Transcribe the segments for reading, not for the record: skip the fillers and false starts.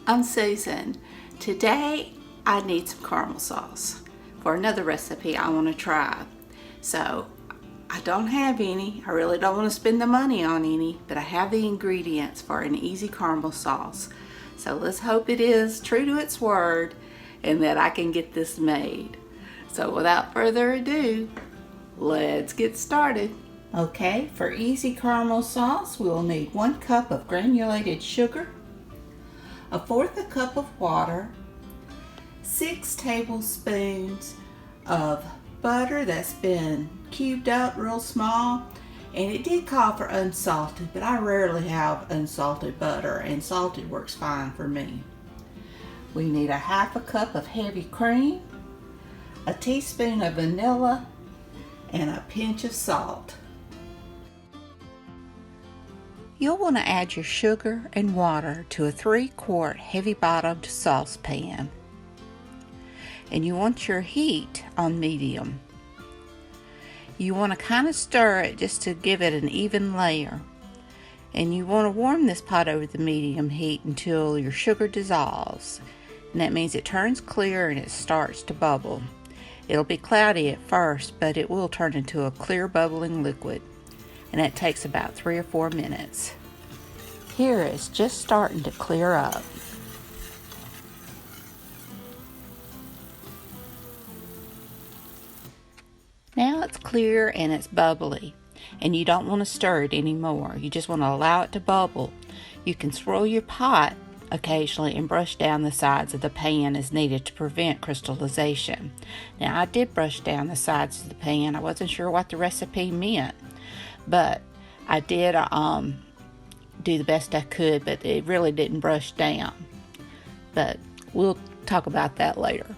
I'm Susan. Today I need some caramel sauce for another recipe I want to try. So I don't have any. I really don't want to spend the money on any, but I have the ingredients for an easy caramel sauce. So let's hope it is true to its word and that I can get this made. So without further ado, let's get started. Okay, for easy caramel sauce, we will need 1 cup of granulated sugar, 1/4 cup of water, 6 tablespoons of butter that's been cubed up real small, and it did call for unsalted, but I rarely have unsalted butter, and salted works fine for me. We need 1/2 cup of heavy cream, a teaspoon of vanilla, and a pinch of salt. You'll want to add your sugar and water to a 3-quart heavy-bottomed saucepan. And you want your heat on medium. You want to kind of stir it just to give it an even layer. And you want to warm this pot over the medium heat until your sugar dissolves. And that means it turns clear and it starts to bubble. It'll be cloudy at first, but it will turn into a clear bubbling liquid. And that takes about 3 or 4 minutes. Here it's just starting to clear up. Now it's clear and it's bubbly, and you don't want to stir it anymore. You just want to allow it to bubble. You can swirl your pot occasionally and brush down the sides of the pan as needed to prevent crystallization. Now I did brush down the sides of the pan. I wasn't sure what the recipe meant, but I did do the best I could, but it really didn't brush down. But we'll talk about that later.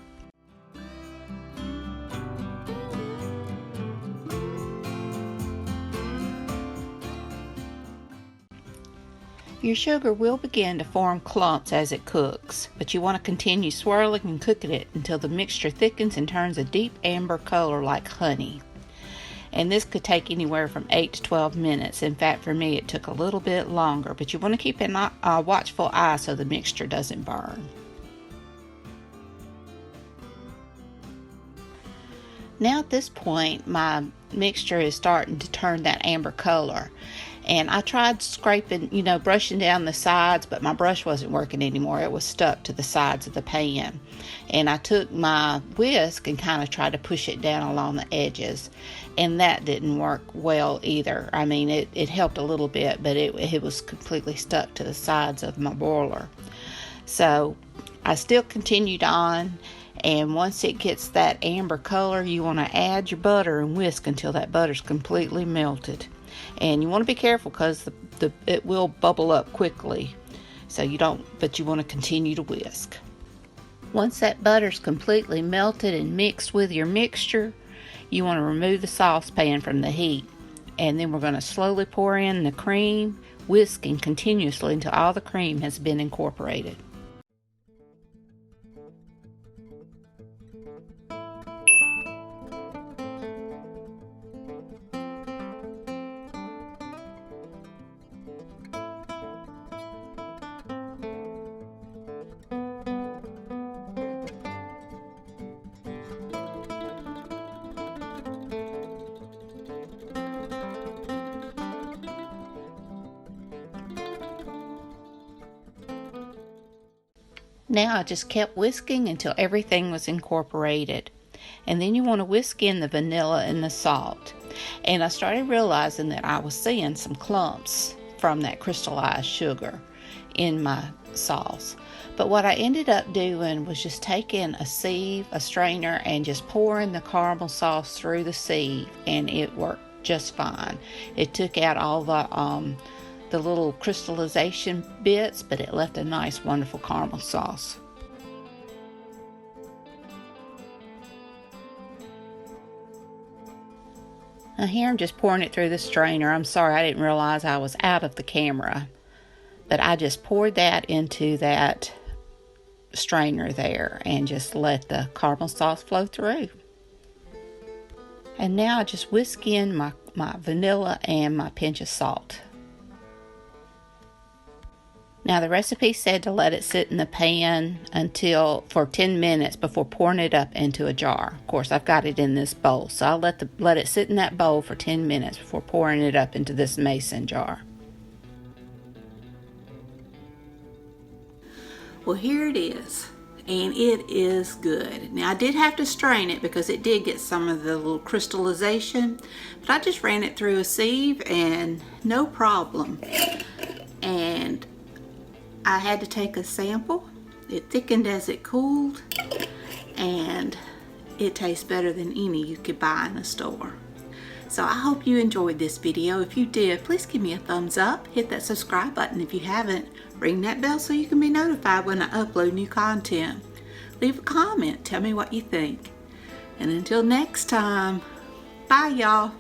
Your sugar will begin to form clumps as it cooks, but you want to continue swirling and cooking it until the mixture thickens and turns a deep amber color like honey. And this could take anywhere from 8 to 12 minutes. In fact, for me, it took a little bit longer, but you want to keep a watchful eye so the mixture doesn't burn. Now at this point, my mixture is starting to turn that amber color. And I tried scraping, brushing down the sides, but my brush wasn't working anymore. It was stuck to the sides of the pan. And I took my whisk and kind of tried to push it down along the edges. And that didn't work well either. I mean, it helped a little bit, but it was completely stuck to the sides of my boiler. So I still continued on. And once it gets that amber color, you want to add your butter and whisk until that butter's completely melted. And you want to be careful because it will bubble up quickly. But you want to continue to whisk. Once that butter's completely melted and mixed with your mixture, you want to remove the saucepan from the heat. And then we're going to slowly pour in the cream, whisking continuously until all the cream has been incorporated. Now I just kept whisking until everything was incorporated. And then you want to whisk in the vanilla and the salt. And I started realizing that I was seeing some clumps from that crystallized sugar in my sauce. But what I ended up doing was just taking a sieve, a strainer, and just pouring the caramel sauce through the sieve, and it worked just fine. It took out all the little crystallization bits, but it left a nice, wonderful caramel sauce. Now here I'm just pouring it through the strainer. I'm sorry, I didn't realize I was out of the camera. But I just poured that into that strainer there and just let the caramel sauce flow through. And now I just whisk in my vanilla and my pinch of salt. Now the recipe said to let it sit in the pan for 10 minutes before pouring it up into a jar. Of course, I've got it in this bowl, so I'll let it sit in that bowl for 10 minutes before pouring it up into this mason jar. Well, here it is, and it is good. Now I did have to strain it because it did get some of the little crystallization, but I just ran it through a sieve and no problem. And I had to take a sample. It thickened as it cooled, and it tastes better than any you could buy in a store. So I hope you enjoyed this video. If you did, please give me a thumbs up. Hit that subscribe button if you haven't. Ring that bell so you can be notified when I upload new content. Leave a comment. Tell me what you think. And until next time, bye y'all.